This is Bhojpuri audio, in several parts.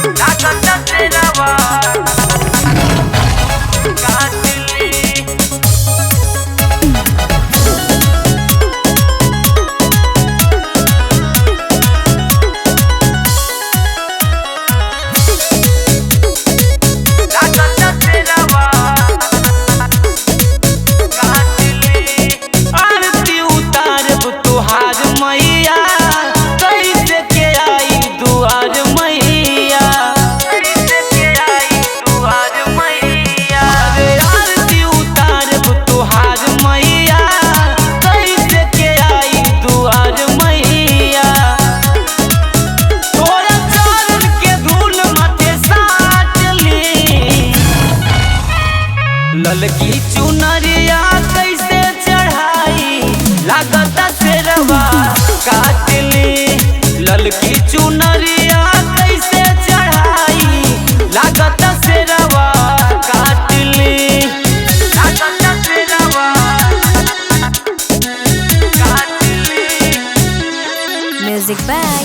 लागत तेरवा काटली। ललकी चुनरिया कैसे चढ़ाई लागत तेरवा काटली। ललकी चुनरिया कैसे चढ़ाई लागत तेरवा काटली। लागत तेरवा काटली। Music by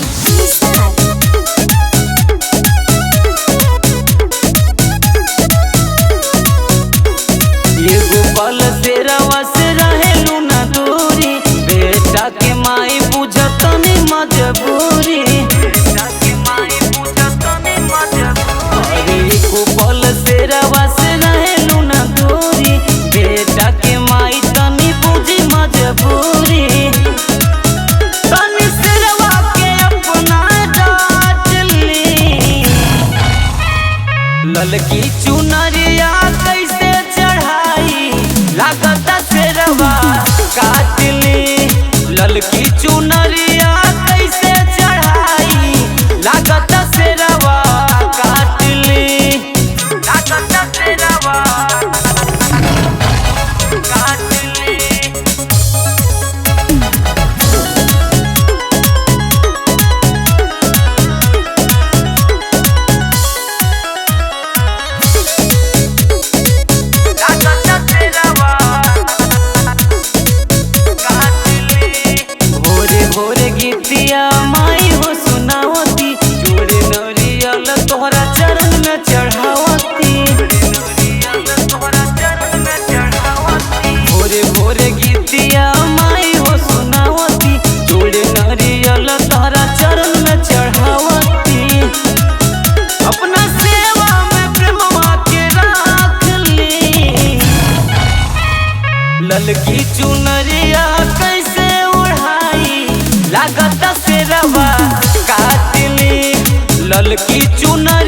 एगो पल तेरवा से रहेलू न दूरी, बेटा के माई बुझतनी मजबूरी। अरे एगो पल तेरवा से रहेलू न दूरी, बेटा के माई तनी बुझी मजबूरी। तनी तेरवा के अपना डांट ली। ललकी चुनरिया कैसे लागत तेरवा काटली। ललकी चुनरिया कैसे चढ़ाई लागत तेरवा काटली। लागत तेरवा काटली। गीतिया माई हो सुनावती, जोड़े नरियल तोहरा चरण में चढ़ावती। भोरे भोरे गीतिया माई हो सुनावती, जोड़े नरियल तोहरा चरण में चढ़ावती। अपना सेवा में प्रेमवा के राख ली। ललकी चुनरिया कैसे लागत तेरवा काटली। ललकी चुनरिया